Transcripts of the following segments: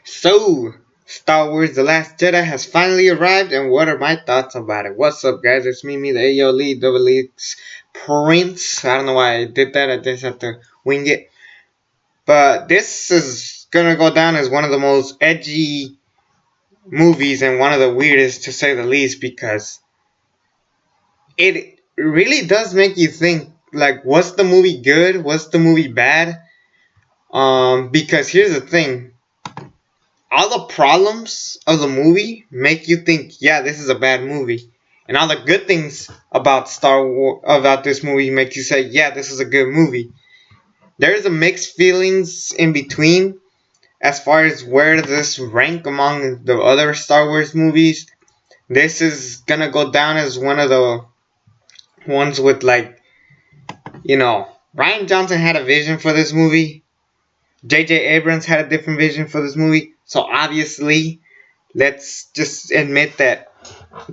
So, Star Wars The Last Jedi has finally arrived, and what are my thoughts about it? What's up, guys? It's me, the AO Lead, Double X Prince. I don't know why I did that, I just had to wing it. But this is gonna go down as one of the most edgy movies and one of the weirdest, to say the least, because it really does make you think, like, was the movie good? Was the movie bad? Because here's the thing, all the problems of the movie make you think, yeah, this is a bad movie, and all the good things about about this movie make you say, yeah, this is a good movie. There's a mixed feelings in between as far as where this rank among the other Star Wars movies. This is gonna go down as one of the ones with, like, Ryan Johnson had a vision for this movie. J.J. Abrams had a different vision for this movie. So obviously, let's just admit that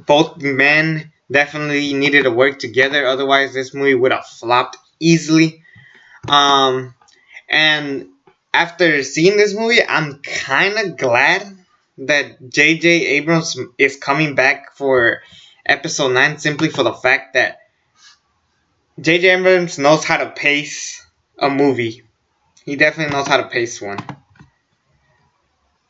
both men definitely needed to work together. Otherwise, this movie would have flopped easily. And after seeing this movie, I'm kind of glad that J.J. Abrams is coming back for Episode 9, simply for the fact that J.J. Abrams knows how to pace a movie. He definitely knows how to pace one.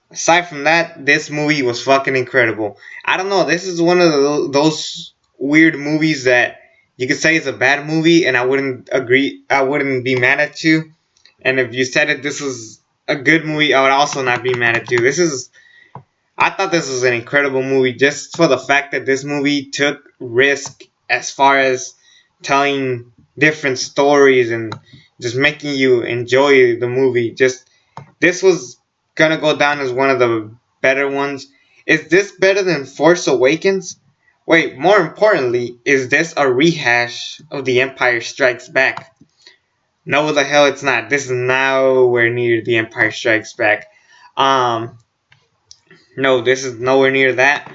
Aside from that, this movie was fucking incredible. I don't know, this is one of those weird movies that you could say is a bad movie, and I wouldn't agree. I wouldn't be mad at you. And if you said this was a good movie, I would also not be mad at you. I thought this was an incredible movie just for the fact that this movie took risk as far as telling different stories and just making you enjoy the movie. This was gonna go down as one of the better ones. Is this better than Force Awakens? Wait, more importantly, is this a rehash of The Empire Strikes Back? No, the hell it's not. This is nowhere near The Empire Strikes Back. No, this is nowhere near that.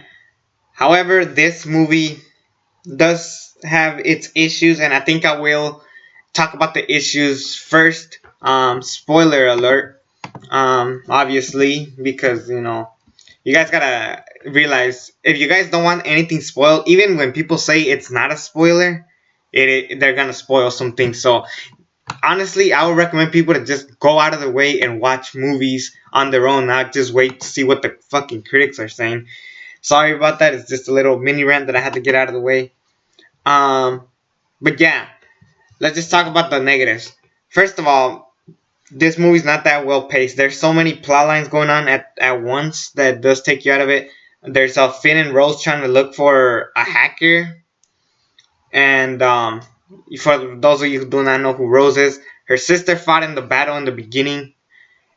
However, this movie does have its issues, and I think I will talk about the issues first. Spoiler alert. Obviously, because you guys gotta realize, if you guys don't want anything spoiled, even when people say it's not a spoiler, they're gonna spoil some things. So honestly, I would recommend people to just go out of their way and watch movies on their own, not just wait to see what the fucking critics are saying. Sorry about that. It's just a little mini rant that I had to get out of the way. But yeah, let's just talk about the negatives. First of all, this movie's not that well paced. There's so many plot lines going on at once that does take you out of it. There's Finn and Rose trying to look for a hacker, and for those of you who do not know who Rose is, her sister fought in the battle in the beginning,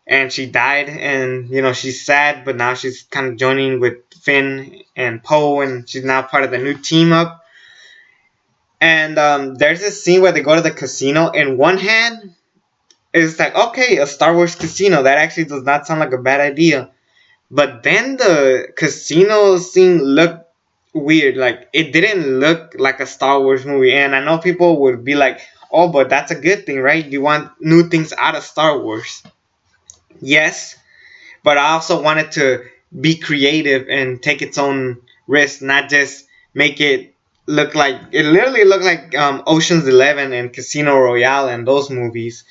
and she died, and she's sad, but now she's kind of joining with Finn and Poe, and she's now part of the new team up. And there's this scene where they go to the casino. In one hand, it's like, okay, a Star Wars casino. That actually does not sound like a bad idea. But then the casino scene looked weird. Like, it didn't look like a Star Wars movie. And I know people would be like, oh, but that's a good thing, right? You want new things out of Star Wars. Yes, but I also wanted to be creative and take its own risk, not just make it look like, it literally looked like Ocean's 11 and Casino Royale and those movies.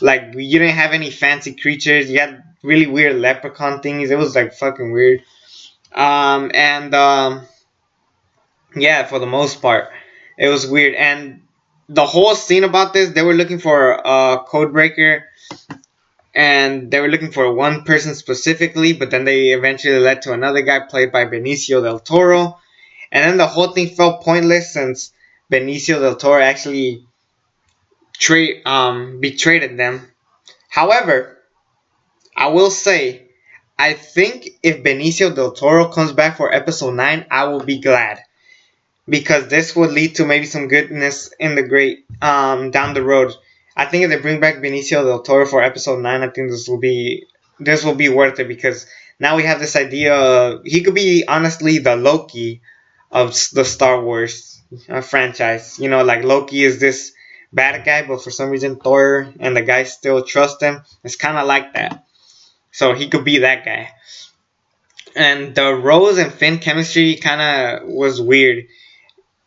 Like, you didn't have any fancy creatures. You had really weird leprechaun things. It was like fucking weird. Yeah, for the most part, it was weird. And the whole scene about this, they were looking for a code breaker, and they were looking for one person specifically, but then they eventually led to another guy played by Benicio del Toro. And then the whole thing felt pointless since Benicio del Toro actually betrayed them. However, I will say, I think if Benicio del Toro comes back for Episode 9, I will be glad. Because this would lead to maybe some goodness in the down the road. I think if they bring back Benicio del Toro for Episode 9, I think this will be worth it, because now we have this idea he could be honestly the Loki of the Star Wars franchise. Like, Loki is this bad guy, but for some reason Thor and the guys still trust him. It's kind of like that. so he could be that guy. And the Rose and Finn chemistry kind of was weird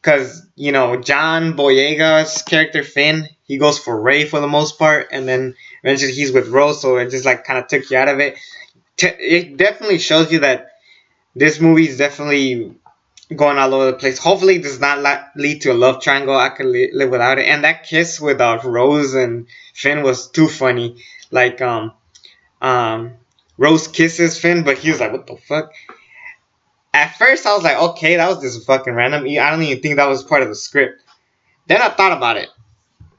because John Boyega's character Finn, he goes for Ray for the most part, and then eventually he's with Rose, so it just like kind of took you out of it. It definitely shows you that this movie is definitely going all over the place. Hopefully, it does not lead to a love triangle. I could live without it. And that kiss with Rose and Finn was too funny. Like um, Rose kisses Finn, but he was like, "What the fuck?" At first, I was like, "Okay, that was just fucking random." I don't even think that was part of the script. Then I thought about it.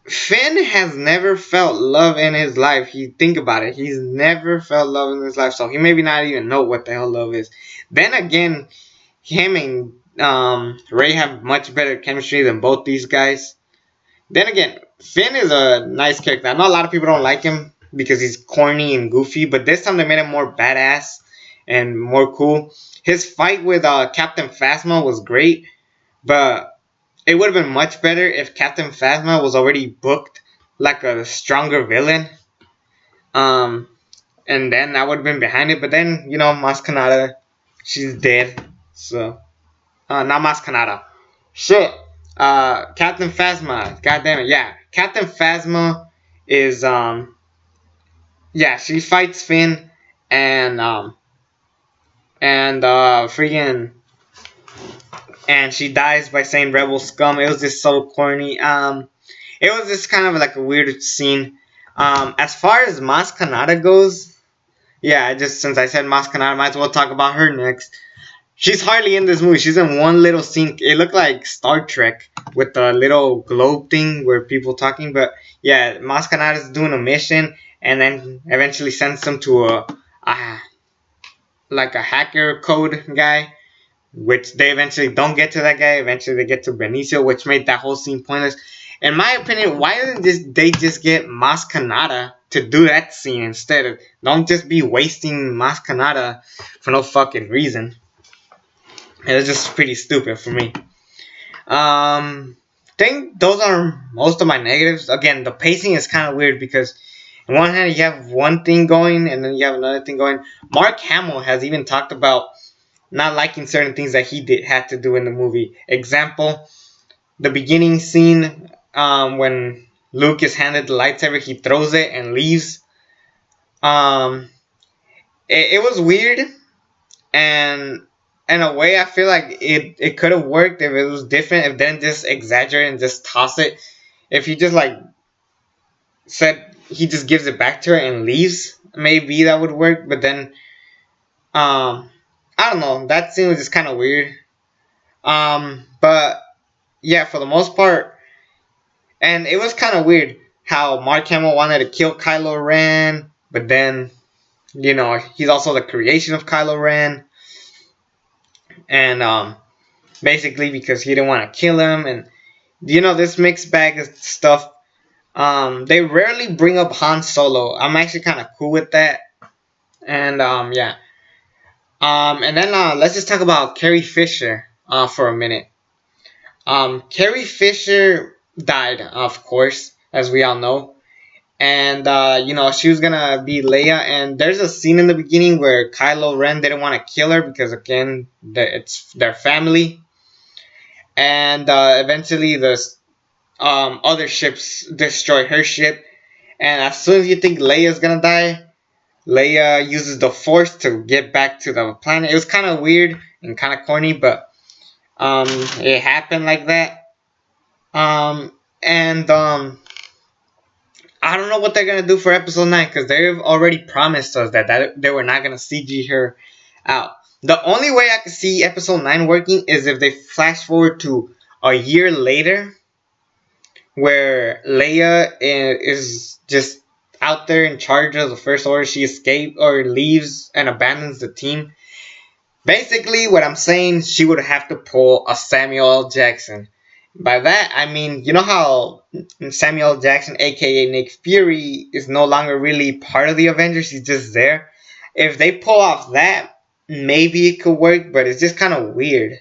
Finn has never felt love in his life. You think about it. He's never felt love in his life, so he maybe not even know what the hell love is. Then again, him and Ray have much better chemistry than both these guys. Then again, Finn is a nice character. I know a lot of people don't like him because he's corny and goofy, but this time they made him more badass and more cool. His fight with Captain Phasma was great, but it would have been much better if Captain Phasma was already booked like a stronger villain. Um, and then I would have been behind it. But then, Mas Kanata, she's dead. So, not Mas Kanata. Shit. Captain Phasma. God damn it. Yeah. Captain Phasma is, yeah, she fights Finn freaking, and she dies by saying rebel scum. It was just so corny. It was just kind of like a weird scene. As far as Mas Kanata goes, yeah, just since I said Mas Kanata, might as well talk about her next. She's hardly in this movie. She's in one little scene. It looked like Star Trek with the little globe thing where people talking. But yeah, Mas Kanata's doing a mission and then eventually sends them to like a hacker code guy, which they eventually don't get to that guy. Eventually they get to Benicio, which made that whole scene pointless. In my opinion, why didn't they just get Mas Kanata to do that scene instead? Don't just be wasting Mas Kanata for no fucking reason. It was just pretty stupid for me. I think those are most of my negatives. Again, the pacing is kind of weird because on one hand you have one thing going and then you have another thing going. Mark Hamill has even talked about not liking certain things that he had to do in the movie. Example, the beginning scene when Luke is handed the lightsaber, he throws it and leaves. It was weird, and in a way, I feel like it could have worked if it was different. If then just exaggerate and just toss it. If he just like said he just gives it back to her and leaves, maybe that would work. But then, I don't know. That scene was just kind of weird. But yeah, for the most part, and it was kind of weird how Mark Hamill wanted to kill Kylo Ren, but then, he's also the creation of Kylo Ren. And basically because he didn't want to kill him, and this mixed bag of stuff. They rarely bring up Han Solo. I'm actually kind of cool with that. And yeah. And then let's just talk about Carrie Fisher for a minute. Carrie Fisher died, of course, as we all know. And she was gonna be Leia, and there's a scene in the beginning where Kylo Ren didn't want to kill her because again, it's their family. And eventually the other ships destroy her ship, and as soon as you think Leia's gonna die, Leia uses the Force to get back to the planet. It was kind of weird and kind of corny, but it happened like that. And I don't know what they're gonna do for episode 9 because they've already promised us that they were not gonna CG her out. The only way I could see episode 9 working is if they flash forward to a year later, where Leia is just out there in charge of the First Order. She escaped or leaves and abandons the team. Basically, what I'm saying, she would have to pull a Samuel L. Jackson. By that, I mean, you know how Samuel L. Jackson, aka Nick Fury, is no longer really part of the Avengers? He's just there. If they pull off that, maybe it could work, but it's just kind of weird.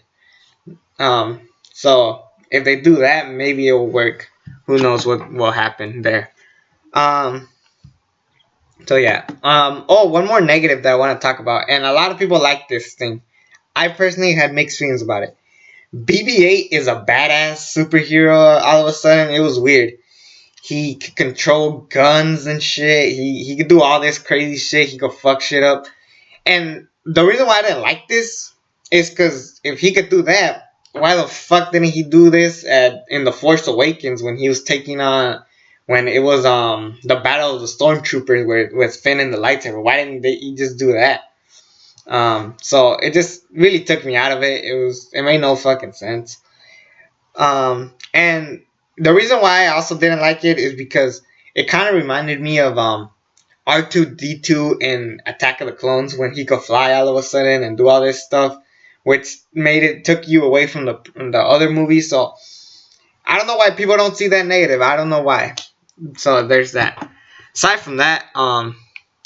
So, if they do that, maybe it will work. Who knows what will happen there. So yeah. Oh, one more negative that I want to talk about, and a lot of people like this thing. I personally had mixed feelings about it. BB-8 is a badass superhero. All of a sudden, it was weird. He could control guns and shit. He could do all this crazy shit. He could fuck shit up. And the reason why I didn't like this is because if he could do that, why the fuck didn't he do this in the Force Awakens when he was taking on when it was the Battle of the Stormtroopers with Finn and the lightsaber? Why didn't he just do that? So it just really took me out of it. It made no fucking sense. And the reason why I also didn't like it is because it kind of reminded me of R2D2 in Attack of the Clones when he could fly all of a sudden and do all this stuff, which took you away from the other movies. So I don't know why people don't see that negative. I don't know why. So there's that. Aside from that,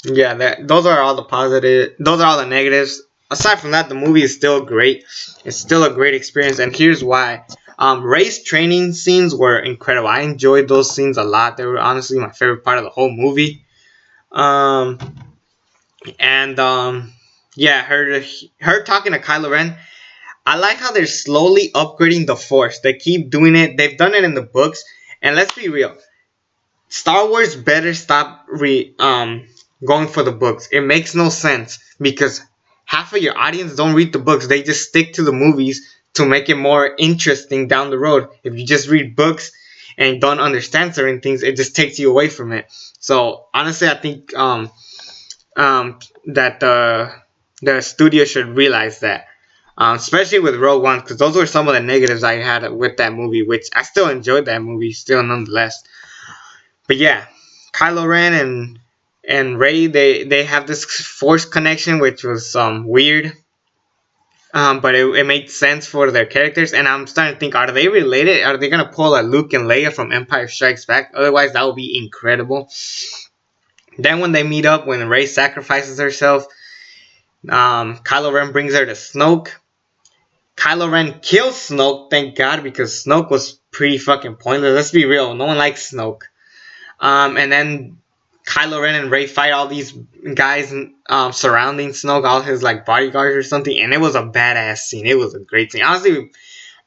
yeah, those are all the positive. Those are all the negatives. Aside from that, the movie is still great. It's still a great experience, and here's why. Rey's training scenes were incredible. I enjoyed those scenes a lot. They were honestly my favorite part of the whole movie. Yeah, her talking to Kylo Ren. I like how they're slowly upgrading the Force. They keep doing it. They've done it in the books, and let's be real. Star Wars better stop going for the books. It makes no sense because half of your audience don't read the books. They just stick to the movies to make it more interesting down the road. If you just read books and don't understand certain things, it just takes you away from it. So honestly, I think that the studio should realize that, especially with Rogue One, because those were some of the negatives I had with that movie, which I still enjoyed that movie, still nonetheless. But yeah, Kylo Ren and Rey, they have this Force connection, which was weird. But it made sense for their characters, and I'm starting to think, are they related? Are they gonna pull a Luke and Leia from Empire Strikes Back? Otherwise, that would be incredible. Then when they meet up, when Rey sacrifices herself, Kylo Ren brings her to Snoke. Kylo Ren kills Snoke, thank God, because Snoke was pretty fucking pointless. Let's be real, no one likes Snoke. And then Kylo Ren and Rey fight all these guys surrounding Snoke, all his like bodyguards or something, and it was a badass scene. It was a great scene. Honestly,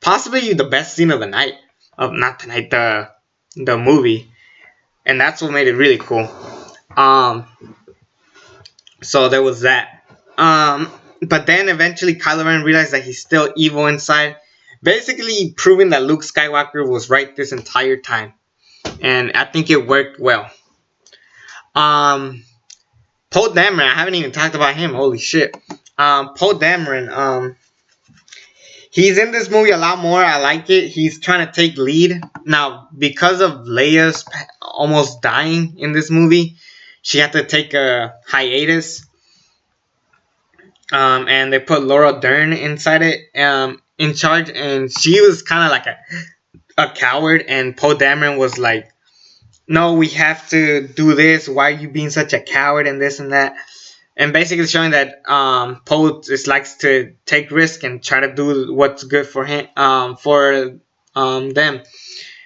possibly the best scene of the night. Not the night, the movie. And that's what made it really cool. So there was that. But then eventually Kylo Ren realized that he's still evil inside, basically proving that Luke Skywalker was right this entire time. And I think it worked well. Poe Dameron, I haven't even talked about him. Holy shit. Poe Dameron, he's in this movie a lot more. I like it. He's trying to take lead. Now, because of Leia's almost dying in this movie, she had to take a hiatus. And they put Laura Dern inside it, in charge, and she was kind of like a coward, and Poe Dameron was like, no, we have to do this. Why are you being such a coward and this and that? And basically showing that Poe just likes to take risk and try to do what's good for him, for them,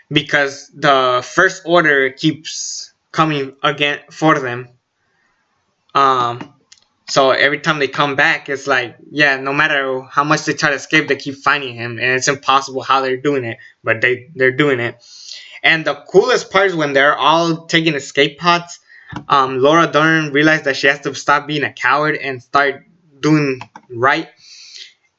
because the First Order keeps coming again for them. So every time they come back, it's like, yeah, no matter how much they try to escape, they keep finding him, and it's impossible how they're doing it, but they're doing it. And the coolest part is when they're all taking escape pods, Laura Dern realized that she has to stop being a coward and start doing right.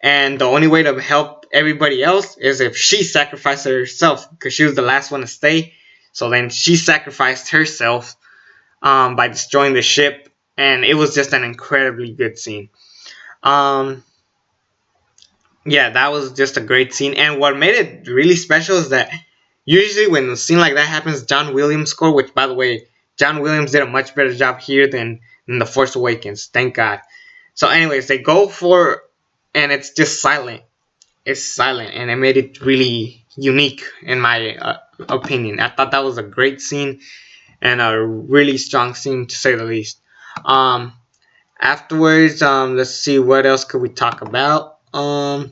And the only way to help everybody else is if she sacrificed herself, because she was the last one to stay. So then she sacrificed herself by destroying the ship. And it was just an incredibly good scene. Yeah, that was just a great scene. And what made it really special is that usually when a scene like that happens, John Williams score, which by the way, John Williams did a much better job here than in The Force Awakens. Thank God. So anyways, they go for, and it's just silent. It's silent, and it made it really unique in my opinion. I thought that was a great scene and a really strong scene, to say the least. Afterwards, let's see, what else could we talk about? How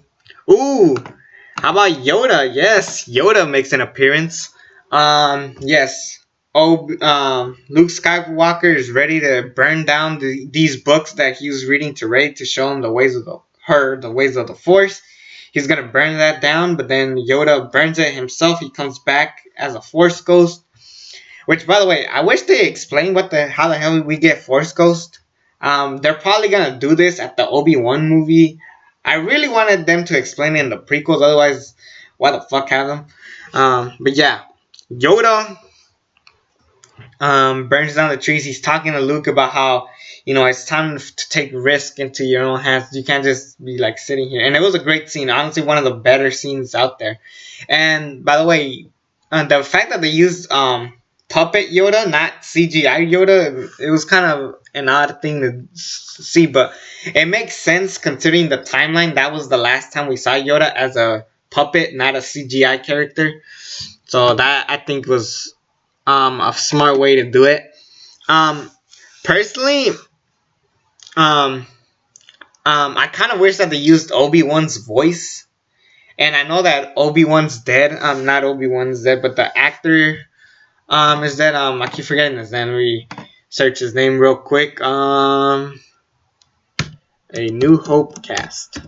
about Yoda? Yes, Yoda makes an appearance. Yes. Luke Skywalker is ready to burn down these books that he was reading to Rey to show him the ways of the ways of the Force. He's gonna burn that down, but then Yoda burns it himself. He comes back as a Force ghost. Which, by the way, I wish they explained how the hell we get Force ghost. They're probably gonna do this at the Obi-Wan movie. I really wanted them to explain it in the prequels. Otherwise, why the fuck have them? But yeah, Yoda burns down the trees. He's talking to Luke about how, it's time to take risk into your own hands. You can't just be like sitting here. And it was a great scene. Honestly, one of the better scenes out there. And by the way, the fact that they used puppet Yoda, not CGI Yoda, it was kind of an odd thing to see, but it makes sense considering the timeline. That was the last time we saw Yoda as a puppet, not a CGI character. So that, I think, was a smart way to do it. Personally, I kind of wish that they used Obi-Wan's voice. And I know that Obi-Wan's dead. Not Obi-Wan's dead, but the actor is dead. I keep forgetting his name. Let me search his name real quick. A New Hope cast.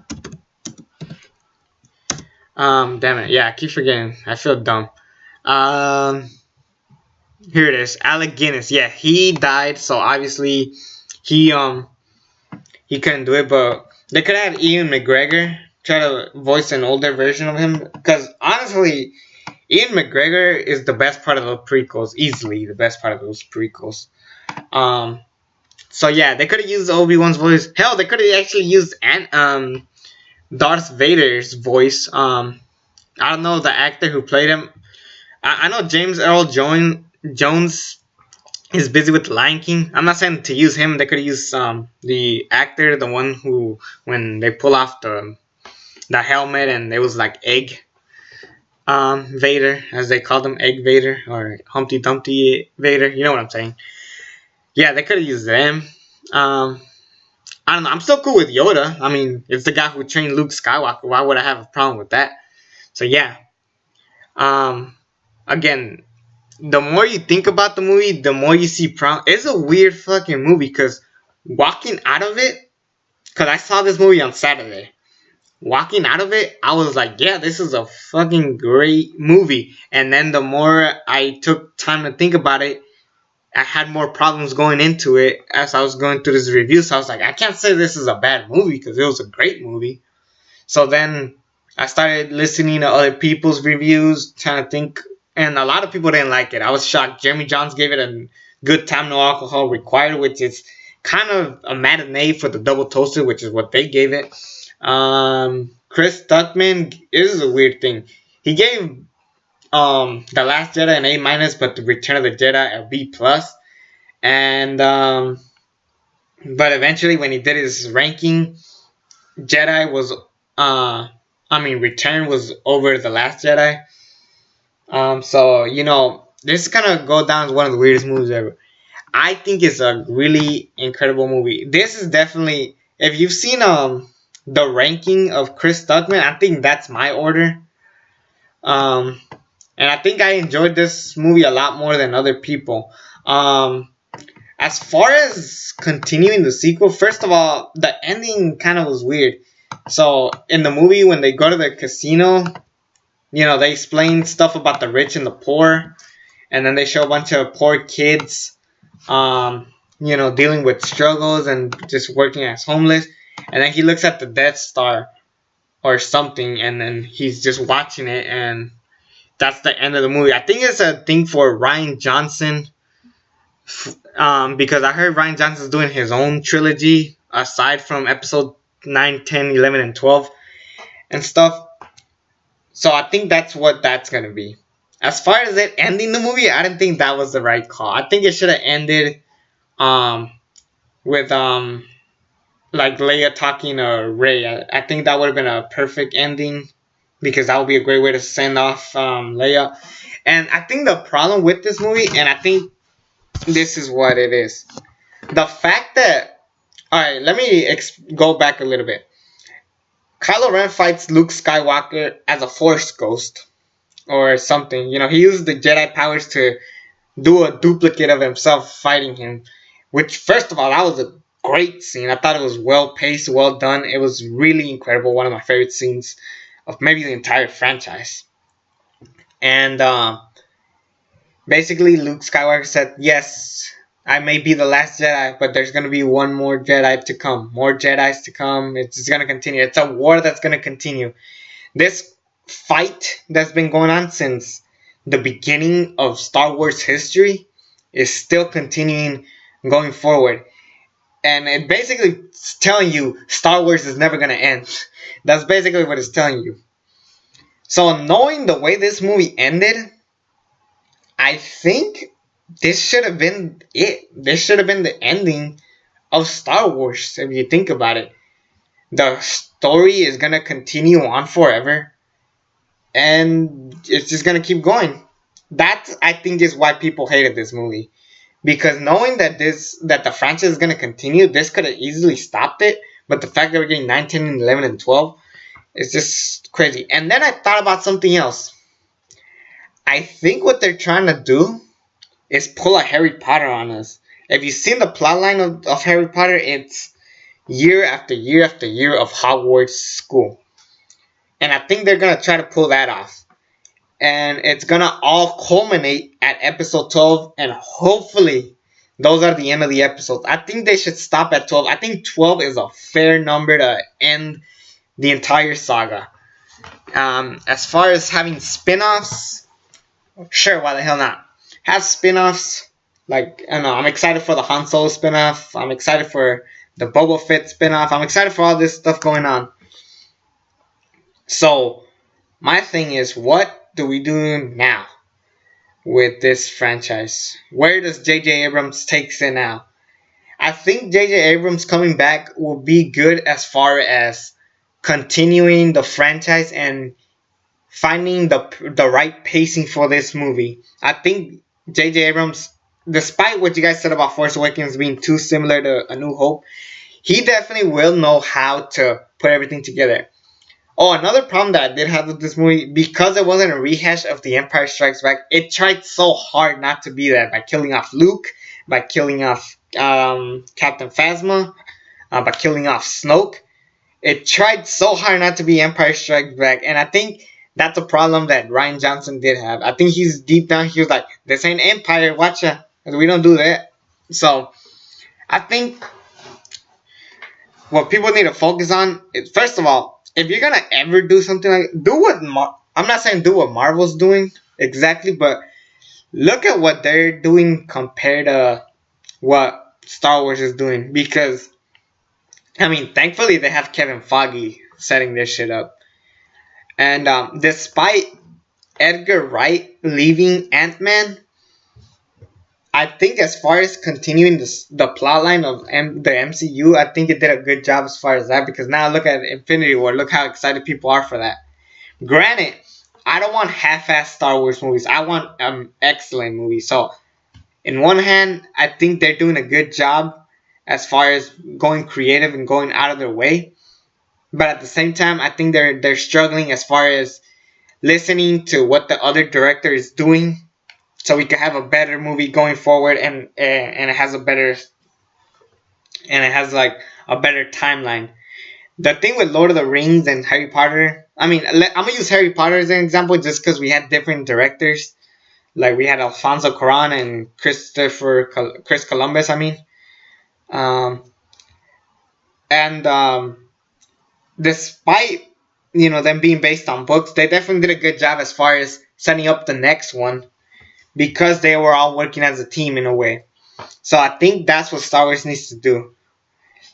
Damn it. Yeah, I keep forgetting. I feel dumb. Here it is. Alec Guinness. Yeah, he died, so obviously he couldn't do it, but they could have Ian McGregor try to voice an older version of him, because honestly, Ian McGregor is the best part of the prequels, easily the best part of those prequels. So yeah, they could have used Obi-Wan's voice. Hell, they could have actually used Darth Vader's voice. I don't know the actor who played him. I know James Earl Jones is busy with Lion King. I'm not saying to use him. They could have used the actor, the one who, when they pull off the helmet and it was like Egg Vader, as they called him, Egg Vader, or Humpty Dumpty Vader. You know what I'm saying? Yeah, they could have used them. I don't know. I'm still cool with Yoda. I mean, it's the guy who trained Luke Skywalker. Why would I have a problem with that? So yeah. Again, the more you think about the movie, the more you see It's a weird fucking movie, because walking out of it, because I saw this movie on Saturday. Walking out of it, I was like, yeah, this is a fucking great movie. And then the more I took time to think about it, I had more problems going into it as I was going through this review. So I was like, I can't say this is a bad movie, because it was a great movie. So then I started listening to other people's reviews, trying to think, and a lot of people didn't like it. I was shocked. Jeremy Johns gave it a good time, no alcohol required, which is kind of a matinee for the Double Toasted, which is what they gave it. Chris Stuckman, it is a weird thing. He gave The Last Jedi an A-, but The Return of the Jedi a B+. And but eventually, when he did his ranking, Return was over The Last Jedi. So, this is gonna go down as one of the weirdest movies ever. I think it's a really incredible movie. This is definitely, if you've seen the ranking of Chris Stuckman, I think that's my order. And I think I enjoyed this movie a lot more than other people. As far as continuing the sequel, first of all, the ending kind of was weird. So in the movie, when they go to the casino, they explain stuff about the rich and the poor, and then they show a bunch of poor kids, dealing with struggles and just working as homeless. And then he looks at the Death Star or something, and then he's just watching it, and that's the end of the movie. I think it's a thing for Rian Johnson, because I heard Rian Johnson's doing his own trilogy aside from episode 9, 10, 11, and 12 and stuff. So I think that's what that's going to be. As far as it ending the movie, I didn't think that was the right call. I think it should have ended with like Leia talking to Rey. I think that would have been a perfect ending, because that would be a great way to send off Leia. And I think the problem with this movie, and I think this is what it is, the fact that, alright, let me go back a little bit. Kylo Ren fights Luke Skywalker as a Force ghost or something. He used the Jedi powers to do a duplicate of himself fighting him. Which, first of all, that was a great scene. I thought it was well paced, well done. It was really incredible. One of my favorite scenes of maybe the entire franchise. And basically, Luke Skywalker said, "Yes, I may be the last Jedi, but there's gonna be one more Jedi to come. More Jedis to come. It's just gonna continue. It's a war that's gonna continue. This fight that's been going on since the beginning of Star Wars history is still continuing going forward." And it basically is telling you Star Wars is never gonna end. That's basically what it's telling you. So knowing the way this movie ended, I think this should have been it. This should have been the ending of Star Wars, if you think about it. The story is gonna continue on forever, and it's just gonna keep going. That, I think, is why people hated this movie, because knowing that the franchise is gonna continue, this could have easily stopped it. But the fact that we're getting 9, 10, and 11, and 12 is just crazy. And then I thought about something else. I think what they're trying to do is pull a Harry Potter on us. If you've seen the plotline of Harry Potter, it's year after year after year of Hogwarts school. And I think they're going to try to pull that off. And it's going to all culminate at episode 12. And hopefully, those are the end of the episodes. I think they should stop at 12. I think 12 is a fair number to end the entire saga. As far as having spin-offs, sure, why the hell not? Have spin-offs. Like, I don't know, I'm excited for the Han Solo spin-off. I'm excited for the Boba Fett spin-off. I'm excited for all this stuff going on. So, my thing is, what do we do now with this franchise? Where does J.J. Abrams take it now? I think J.J. Abrams coming back will be good as far as continuing the franchise and finding the right pacing for this movie. I think J.J. Abrams, despite what you guys said about Force Awakens being too similar to A New Hope, he definitely will know how to put everything together. Oh, another problem that I did have with this movie, because it wasn't a rehash of The Empire Strikes Back, it tried so hard not to be that by killing off Luke, by killing off Captain Phasma, by killing off Snoke. It tried so hard not to be Empire Strikes Back, and I think that's a problem that Rian Johnson did have. I think he's deep down, he was like, this ain't Empire, watch ya. We don't do that. So, I think what people need to focus on is, first of all, if you're gonna ever do something like, I'm not saying do what Marvel's doing exactly, but look at what they're doing compared to what Star Wars is doing. Because, I mean, thankfully they have Kevin Feige setting this shit up. And despite Edgar Wright leaving Ant-Man, I think as far as continuing the plotline of the MCU, I think it did a good job as far as that. Because now look at Infinity War. Look how excited people are for that. Granted, I don't want half-assed Star Wars movies. I want excellent movies. So, in one hand, I think they're doing a good job as far as going creative and going out of their way. But at the same time, I think they're struggling as far as listening to what the other director is doing, so we can have a better movie going forward, and it has a better timeline. The thing with Lord of the Rings and Harry Potter, I mean, I'm gonna use Harry Potter as an example just because we had different directors. Like we had Alfonso Cuarón and Chris Columbus. I mean, despite them being based on books, they definitely did a good job as far as setting up the next one, because they were all working as a team in a way. So I think that's what Star Wars needs to do.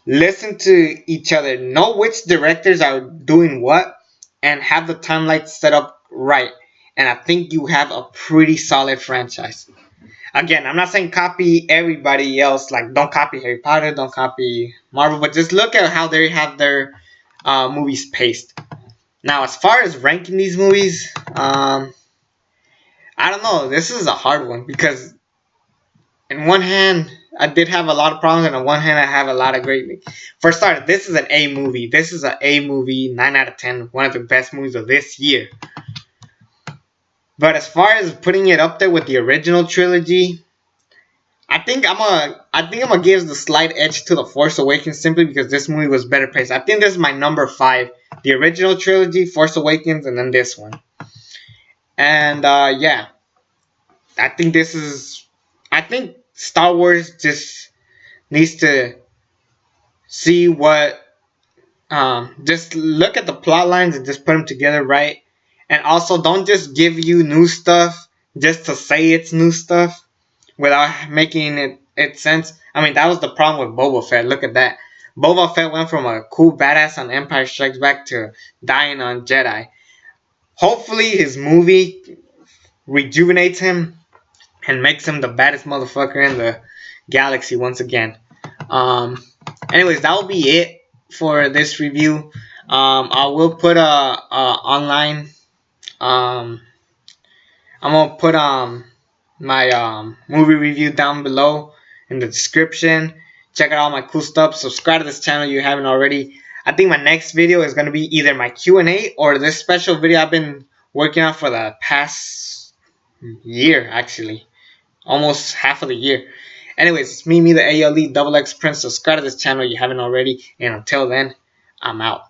Listen to each other, know which directors are doing what, and have the timeline set up right. And I think you have a pretty solid franchise. Again, I'm not saying copy everybody else. Like, don't copy Harry Potter, don't copy Marvel, but just look at how they have their movies paced. Now, as far as ranking these movies, I don't know. This is a hard one because, in one hand, I did have a lot of problems, and on one hand, I have a lot of great. For starters, this is an A movie. This is an A movie, 9 out of 10. One of the best movies of this year. But as far as putting it up there with the original trilogy, I think I'm gonna give the slight edge to The Force Awakens simply because this movie was better paced. I think this is my number 5. The original trilogy, Force Awakens, and then this one. And yeah, I think this is. I think Star Wars just needs to see what. Just look at the plot lines and just put them together right. And also, don't just give you new stuff just to say it's new stuff without making it sense. I mean, that was the problem with Boba Fett. Look at that. Boba Fett went from a cool badass on Empire Strikes Back to dying on Jedi. Hopefully, his movie rejuvenates him and makes him the baddest motherfucker in the galaxy once again. Um, Anyways, that will be it for this review. I will put a online. Um, I'm gonna put my movie review down below in the description. Check out all my cool stuff. Subscribe to this channel if you haven't already. I think my next video is gonna be either my Q&A or this special video I've been working on for the past year, actually, almost half of the year. Anyways, it's me, the ALE Double X Prince. Subscribe to this channel if you haven't already. And until then, I'm out.